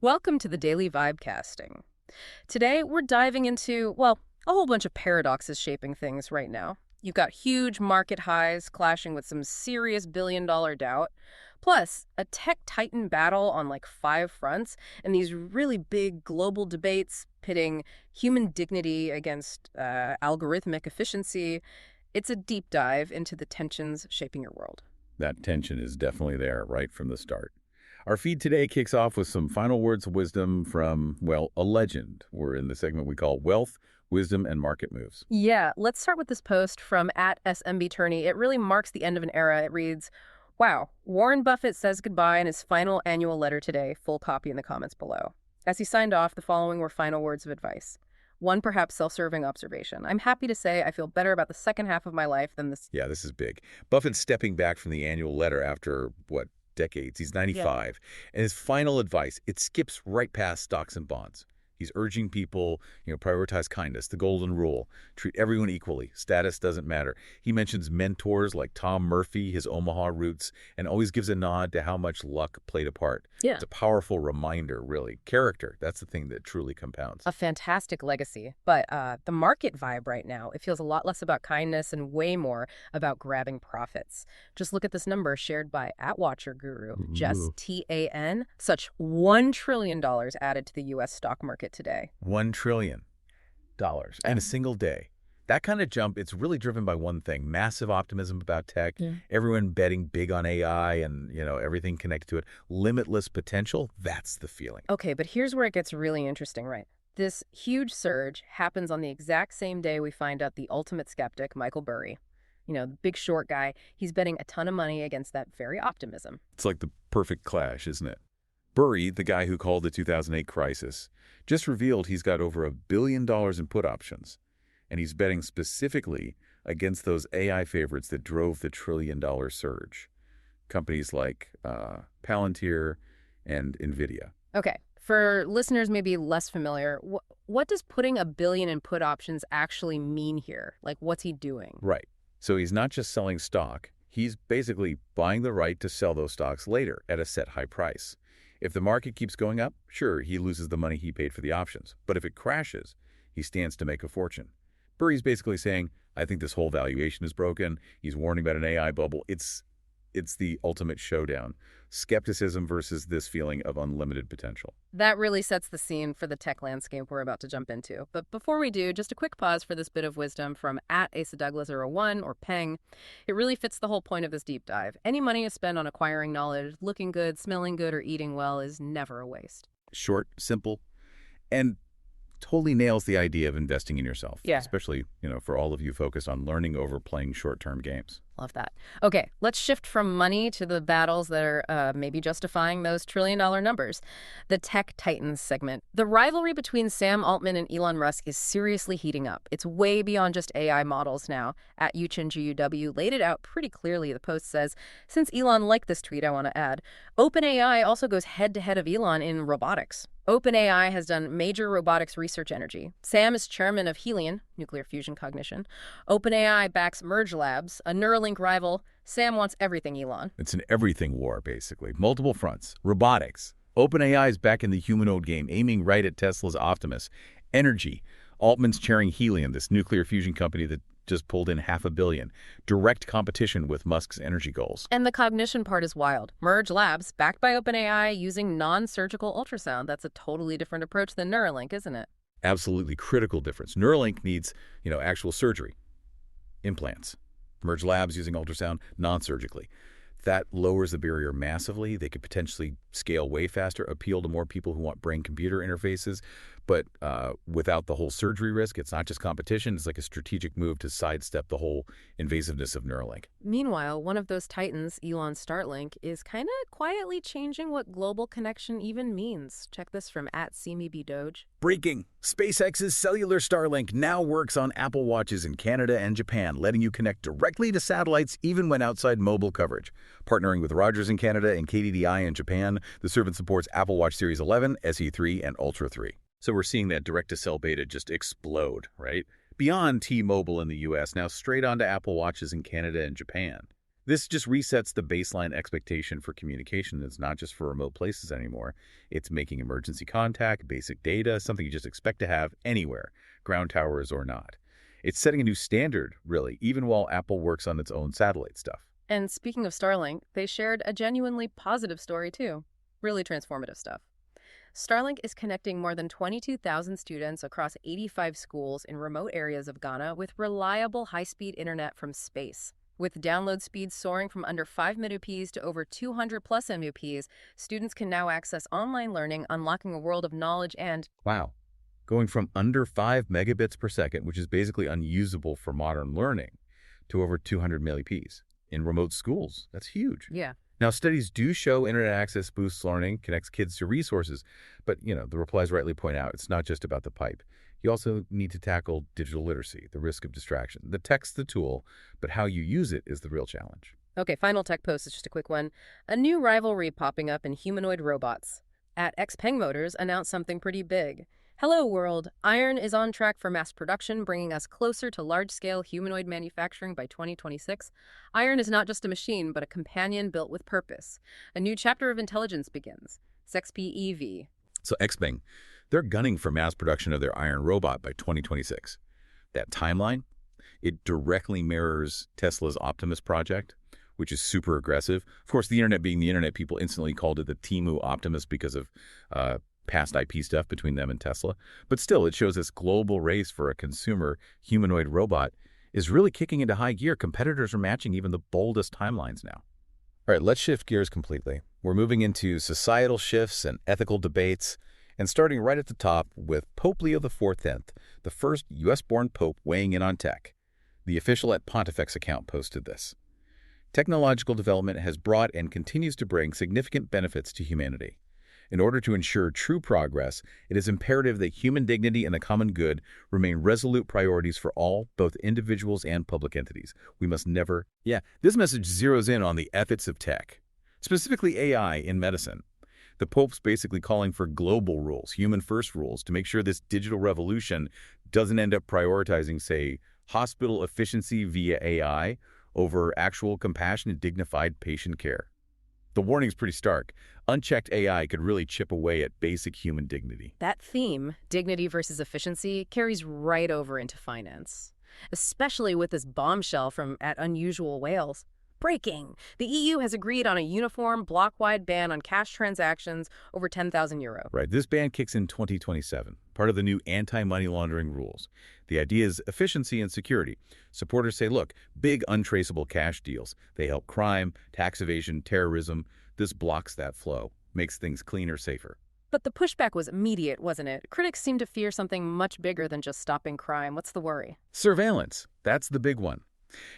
Welcome to the Daily Vibecasting. Today, we're diving into, well, a whole bunch of paradoxes shaping things right now. You've got huge market highs clashing with some serious billion-dollar doubt, plus a tech titan battle on like five fronts, and these really big global debates pitting human dignity against algorithmic efficiency. It's a deep dive into the tensions shaping your world. That tension is definitely there right from the start. Our feed today kicks off with some final words of wisdom from, well, a legend. We're in the segment we call Wealth, Wisdom, and Market Moves. Yeah, let's start with this post from @SMBTurney. It really marks the end of an era. It reads, wow, Warren Buffett says goodbye in his final annual letter today, full copy in the comments below. As he signed off, the following were final words of advice. One perhaps self-serving observation. I'm happy to say I feel better about the second half of my life than this. Yeah, this is big. Buffett's stepping back from the annual letter after, what, decades. He's 95. And his final advice, it skips right past stocks and bonds. He's urging people, prioritize kindness, the golden rule, treat everyone equally, status doesn't matter. He mentions mentors like Tom Murphy, his Omaha roots, and always gives a nod to how much luck played a part. Yeah. It's a powerful reminder, really. Character, that's the thing that truly compounds. A fantastic legacy. But the market vibe right now, it feels a lot less about kindness and way more about grabbing profits. Just look at this number shared by @WatcherGuru. Just TAN, such $1 trillion added to the U.S. stock market today. $1 trillion in a single day. That kind of jump, it's really driven by one thing, massive optimism about tech, everyone betting big on AI and, everything connected to it. Limitless potential, that's the feeling. Okay, but here's where it gets really interesting, right? This huge surge happens on the exact same day we find out the ultimate skeptic, Michael Burry, the big short guy, he's betting a ton of money against that very optimism. It's like the perfect clash, isn't it? Burry, the guy who called the 2008 crisis, just revealed he's got over $1 billion in put options. And he's betting specifically against those AI favorites that drove the trillion-dollar surge. Companies like Palantir and NVIDIA. Okay, for listeners maybe less familiar, what does putting $1 billion in put options actually mean here? Like, what's he doing? Right. So he's not just selling stock. He's basically buying the right to sell those stocks later at a set high price. If the market keeps going up, sure, he loses the money he paid for the options. But if it crashes, he stands to make a fortune. Burry's basically saying, I think this whole valuation is broken. He's warning about an AI bubble. It's the ultimate showdown. Skepticism versus this feeling of unlimited potential. That really sets the scene for the tech landscape we're about to jump into. But before we do, just a quick pause for this bit of wisdom from @AsaDouglas01 or Peng. It really fits the whole point of this deep dive. Any money you spend on acquiring knowledge, looking good, smelling good, or eating well is never a waste. Short, simple, and totally nails the idea of investing in yourself. Yeah. Especially, for all of you focused on learning over playing short-term games. Love that. Okay, let's shift from money to the battles that are maybe justifying those trillion-dollar numbers. The tech titans segment. The rivalry between Sam Altman and Elon Musk is seriously heating up. It's way beyond just AI models now. @UchenGUW laid it out pretty clearly. The post says, since Elon liked this tweet, I want to add, OpenAI also goes head-to-head of Elon in robotics. OpenAI has done major robotics research energy. Sam is chairman of Helion, nuclear fusion cognition. OpenAI backs Merge Labs, a Neuralink rival. Sam wants everything Elon. It's an everything war, basically. Multiple fronts. Robotics. OpenAI is back in the humanoid game, aiming right at Tesla's Optimus. Energy. Altman's chairing Helion, this nuclear fusion company that just pulled in $500 million. Direct competition with Musk's energy goals. And the cognition part is wild. Merge Labs, backed by OpenAI, using non-surgical ultrasound. That's a totally different approach than Neuralink, isn't it? Absolutely critical difference. Neuralink needs, actual surgery. Implants. Merge Labs using ultrasound non-surgically. That lowers the barrier massively. They could potentially scale way faster, appeal to more people who want brain-computer interfaces. But without the whole surgery risk, it's not just competition. It's like a strategic move to sidestep the whole invasiveness of Neuralink. Meanwhile, one of those titans, Elon Starlink, is kind of quietly changing what global connection even means. Check this from @SeeMeBeDoge. Breaking! SpaceX's cellular Starlink now works on Apple Watches in Canada and Japan, letting you connect directly to satellites even when outside mobile coverage. Partnering with Rogers in Canada and KDDI in Japan, the service supports Apple Watch Series 11, SE3, and Ultra 3. So we're seeing that direct-to-cell beta just explode, right? Beyond T-Mobile in the U.S., now straight onto Apple Watches in Canada and Japan. This just resets the baseline expectation for communication. It's not just for remote places anymore. It's making emergency contact, basic data, something you just expect to have anywhere, ground towers or not. It's setting a new standard, really, even while Apple works on its own satellite stuff. And speaking of Starlink, they shared a genuinely positive story too. Really transformative stuff. Starlink is connecting more than 22,000 students across 85 schools in remote areas of Ghana with reliable high-speed internet from space. With download speeds soaring from under 5 Mbps to over 200 plus Mbps, students can now access online learning, unlocking a world of knowledge and Wow. Going from under 5 megabits per second, which is basically unusable for modern learning, to over 200 millisecond in remote schools. That's huge. yeah. Now, studies do show internet access boosts learning, connects kids to resources, but, the replies rightly point out it's not just about the pipe. You also need to tackle digital literacy, the risk of distraction. The tech's the tool, but how you use it is the real challenge. Okay, final tech post is just a quick one. A new rivalry popping up in humanoid robots. At XPeng Motors announced something pretty big. Hello, world. Iron is on track for mass production, bringing us closer to large-scale humanoid manufacturing by 2026. Iron is not just a machine, but a companion built with purpose. A new chapter of intelligence begins. SexPEV. So Xpeng, they're gunning for mass production of their Iron robot by 2026. That timeline, it directly mirrors Tesla's Optimus project, which is super aggressive. Of course, the internet being the internet, people instantly called it the Timu Optimus because of past IP stuff between them and Tesla. But still, it shows this global race for a consumer humanoid robot is really kicking into high gear. Competitors are matching even the boldest timelines now. All right, let's shift gears completely. We're moving into societal shifts and ethical debates, and starting right at the top with Pope Leo XIV, the first U.S.-born pope weighing in on tech. The official at Pontifex account posted this. Technological development has brought and continues to bring significant benefits to humanity. In order to ensure true progress, it is imperative that human dignity and the common good remain resolute priorities for all, both individuals and public entities. We must never... This message zeroes in on the ethics of tech, specifically AI in medicine. The Pope's basically calling for global rules, human-first rules, to make sure this digital revolution doesn't end up prioritizing, say, hospital efficiency via AI over actual compassionate, dignified patient care. The warning's pretty stark. Unchecked AI could really chip away at basic human dignity. That theme, dignity versus efficiency, carries right over into finance, especially with this bombshell from at Unusual Whales. Breaking! The EU has agreed on a uniform, block-wide ban on cash transactions over €10,000. Right. This ban kicks in 2027, part of the new anti-money laundering rules. The idea is efficiency and security. Supporters say, look, big untraceable cash deals. They help crime, tax evasion, terrorism. This blocks that flow, makes things cleaner, safer. But the pushback was immediate, wasn't it? Critics seem to fear something much bigger than just stopping crime. What's the worry? Surveillance. That's the big one.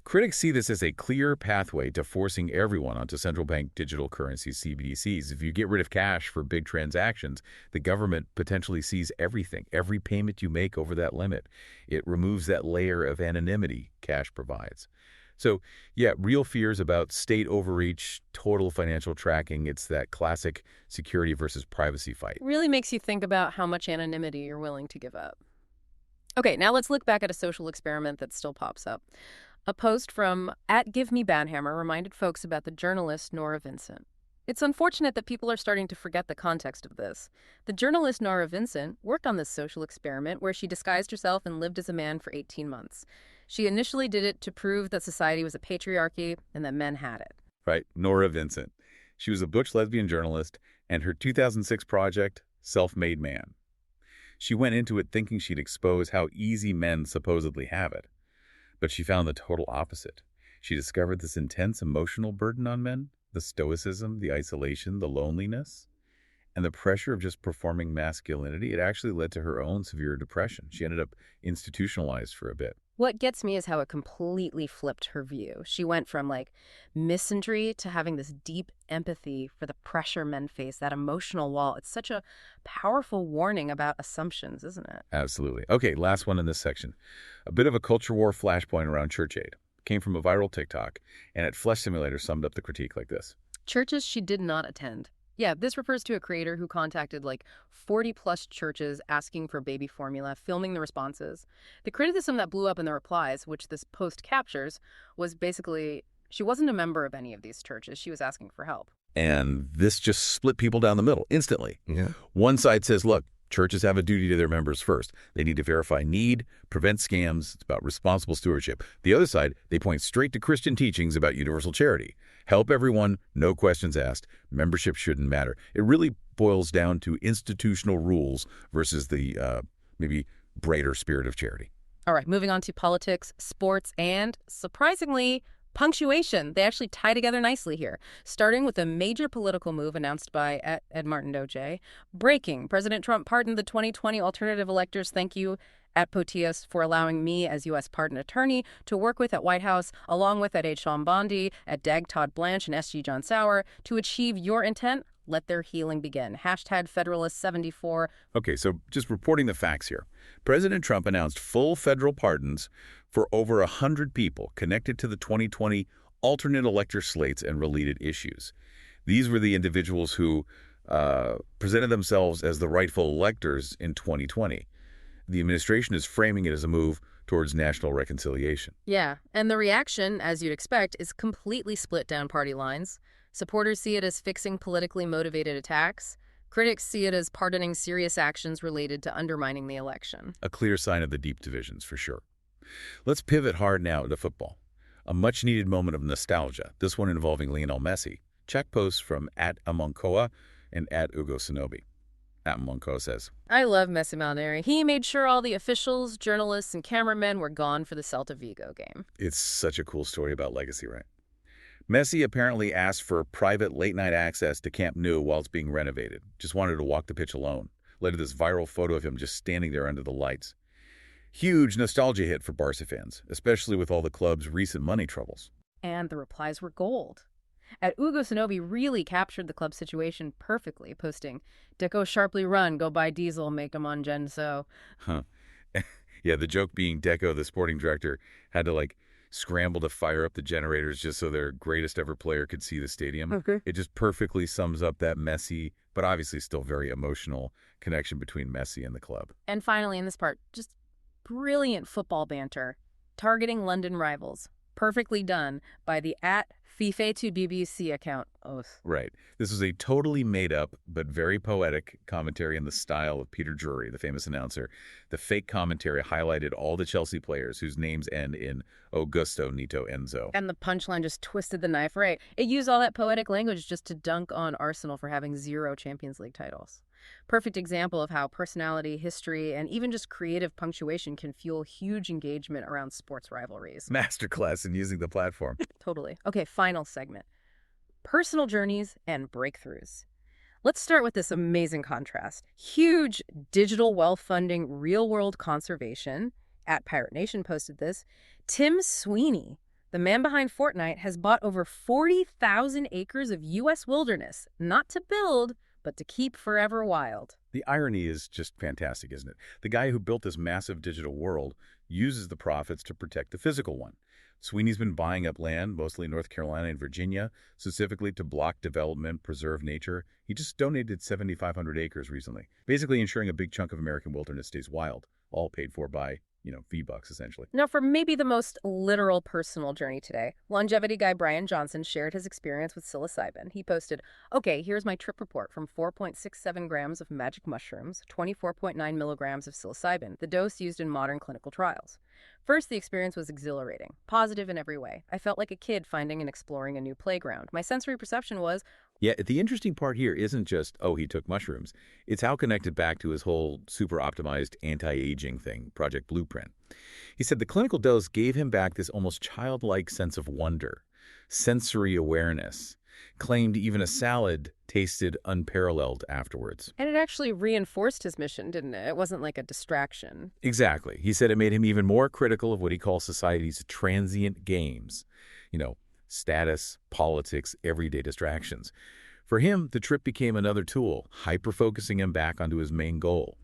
Critics see this as a clear pathway to forcing everyone onto central bank digital currencies, CBDCs. If you get rid of cash for big transactions, the government potentially sees everything, every payment you make over that limit. It removes that layer of anonymity cash provides. So, real fears about state overreach, total financial tracking. It's that classic security versus privacy fight. Really makes you think about how much anonymity you're willing to give up. Okay, now let's look back at a social experiment that still pops up. A post from @GiveMeBanhammer reminded folks about the journalist Nora Vincent. It's unfortunate that people are starting to forget the context of this. The journalist Nora Vincent worked on this social experiment where she disguised herself and lived as a man for 18 months. She initially did it to prove that society was a patriarchy and that men had it. Right, Nora Vincent. She was a butch lesbian journalist, and her 2006 project, Self-Made Man. She went into it thinking she'd expose how easy men supposedly have it. But she found the total opposite. She discovered this intense emotional burden on men, the stoicism, the isolation, the loneliness, and the pressure of just performing masculinity. It actually led to her own severe depression. She ended up institutionalized for a bit. What gets me is how it completely flipped her view. She went from misandry to having this deep empathy for the pressure men face, that emotional wall. It's such a powerful warning about assumptions, isn't it? Absolutely. Okay, last one in this section. A bit of a culture war flashpoint around church aid. Came from a viral TikTok, and at Flesh Simulator summed up the critique like this. Churches she did not attend. Yeah, this refers to a creator who contacted 40-plus churches asking for baby formula, filming the responses. The criticism that blew up in the replies, which this post captures, was basically, She wasn't a member of any of these churches. She was asking for help. And this just split people down the middle instantly. Yeah. One side says, look, churches have a duty to their members first. They need to verify need, prevent scams. It's about responsible stewardship. The other side, they point straight to Christian teachings about universal charity. Help everyone, no questions asked. Membership shouldn't matter. It really boils down to institutional rules versus the maybe brighter spirit of charity. All right, moving on to politics, sports, and, surprisingly, punctuation. They actually tie together nicely here, starting with a major political move announced by Ed Martin Doje. Breaking. President Trump pardoned the 2020 alternative electors. Thank you, at Potius, for allowing me as U.S. pardon attorney to work with at White House, along with at H. Sean Bondi, at Dag Todd Blanche, and S.G. John Sauer, to achieve your intent. Let their healing begin. Hashtag Federalist74. Okay, so just reporting the facts here. President Trump announced full federal pardons for over 100 people connected to the 2020 alternate elector slates and related issues. These were the individuals who presented themselves as the rightful electors in 2020. The administration is framing it as a move towards national reconciliation. Yeah, and the reaction, as you'd expect, is completely split down party lines. Supporters see it as fixing politically motivated attacks. Critics see it as pardoning serious actions related to undermining the election. A clear sign of the deep divisions, for sure. Let's pivot hard now to football. A much-needed moment of nostalgia, this one involving Lionel Messi. Check posts from @Amonkoa and @Ugo Sonobi. @Amonkoa says, I love Messi Malneri. He made sure all the officials, journalists, and cameramen were gone for the Celta Vigo game. it's such a cool story about legacy, right? Messi apparently asked for private late-night access to Camp Nou while it's being renovated. Just wanted to walk the pitch alone. Led to this viral photo of him just standing there under the lights. Huge nostalgia hit for Barca fans, especially with all the club's recent money troubles. And the replies were gold. At Ugo Sonobi really captured the club situation perfectly, posting, Deco sharply run, go buy diesel, make 'em on Genso. Huh. Yeah, the joke being Deco, the sporting director, had to scramble to fire up the generators just so their greatest ever player could see the stadium. Okay. It just perfectly sums up that messy, but obviously still very emotional connection between Messi and the club. And finally, in this part, just brilliant football banter, targeting London rivals. Perfectly done by the @FIFA2BBC account. Oath. Right. This was a totally made-up but very poetic commentary in the style of Peter Drury, the famous announcer. The fake commentary highlighted all the Chelsea players whose names end in Augusto, Nito, Enzo. And the punchline just twisted the knife right. It used all that poetic language just to dunk on Arsenal for having 0 Champions League titles. Perfect example of how personality, history, and even just creative punctuation can fuel huge engagement around sports rivalries. Masterclass in using the platform. Totally. Okay, final segment. Personal journeys and breakthroughs. Let's start with this amazing contrast. Huge digital wealth funding, real-world conservation. @Pirate Nation posted this. Tim Sweeney, the man behind Fortnite, has bought over 40,000 acres of U.S. wilderness, not to build, but to keep forever wild. The irony is just fantastic, isn't it? The guy who built this massive digital world uses the profits to protect the physical one. Sweeney's been buying up land, mostly in North Carolina and Virginia, specifically to block development, preserve nature. He just donated 7,500 acres recently, basically ensuring a big chunk of American wilderness stays wild, all paid for by, V-Bucks, essentially. Now, for maybe the most literal personal journey today, longevity guy Brian Johnson shared his experience with psilocybin. He posted, okay, here's my trip report from 4.67 grams of magic mushrooms, 24.9 milligrams of psilocybin, the dose used in modern clinical trials. First, the experience was exhilarating, positive in every way. I felt like a kid finding and exploring a new playground. My sensory perception was, Yeah, the interesting part here isn't just, oh, he took mushrooms. It's how connected back to his whole super optimized anti-aging thing, Project Blueprint. He said the clinical dose gave him back this almost childlike sense of wonder, sensory awareness, claimed even a salad tasted unparalleled afterwards. and it actually reinforced his mission, didn't it? It wasn't like a distraction. Exactly. He said it made him even more critical of what he calls society's transient games. Status, politics, everyday distractions. For him, the trip became another tool, hyper-focusing him back onto his main goal,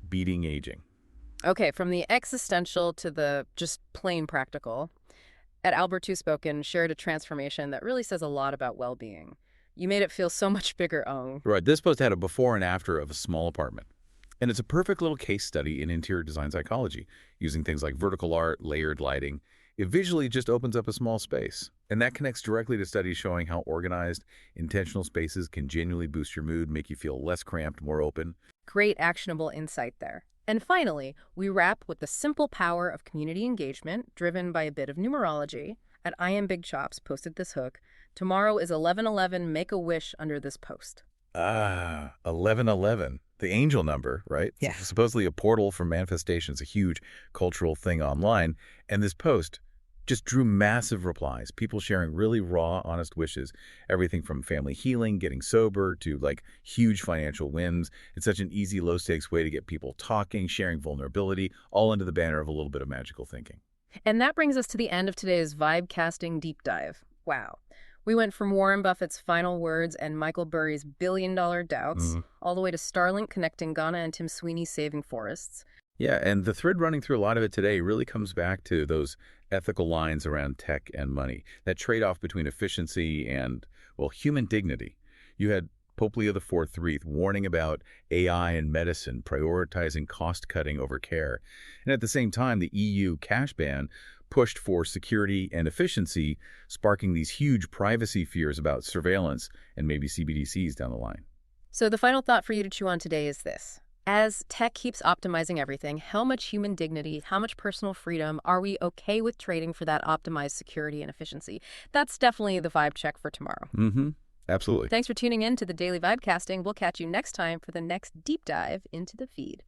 beating aging. Okay, from the existential to the just plain practical, at Albert Two Spoken shared a transformation that really says a lot about well-being. You made it feel so much bigger, Ong. Right, this post had a before and after of a small apartment. And it's a perfect little case study in interior design psychology, using things like vertical art, layered lighting, It visually just opens up a small space. And that connects directly to studies showing how organized, intentional spaces can genuinely boost your mood, make you feel less cramped, more open. Great actionable insight there. And finally, we wrap with the simple power of community engagement, driven by a bit of numerology. At I Am Big Chops posted this hook. Tomorrow is 1111. Make a wish under this post. Ah, 1111, the angel number, right? Yeah. Supposedly a portal for manifestations, a huge cultural thing online. And this post just drew massive replies, people sharing really raw, honest wishes, everything from family healing, getting sober, to like huge financial wins. It's such an easy, low-stakes way to get people talking, sharing vulnerability, all under the banner of a little bit of magical thinking. And that brings us to the end of today's vibe casting deep dive. Wow. We went from Warren Buffett's final words and Michael Burry's billion-dollar doubts, all the way to Starlink connecting Ghana and Tim Sweeney saving forests. Yeah, and the thread running through a lot of it today really comes back to those ethical lines around tech and money, that trade-off between efficiency and, well, human dignity. You had Pope Leo IV warning about AI and medicine, prioritizing cost-cutting over care. And at the same time, the EU cash ban pushed for security and efficiency, sparking these huge privacy fears about surveillance and maybe CBDCs down the line. So the final thought for you to chew on today is this. As tech keeps optimizing everything, how much human dignity, how much personal freedom are we okay with trading for that optimized security and efficiency? That's definitely the vibe check for tomorrow. Absolutely. Thanks for tuning in to the Daily Vibecasting. We'll catch you next time for the next deep dive into the feed.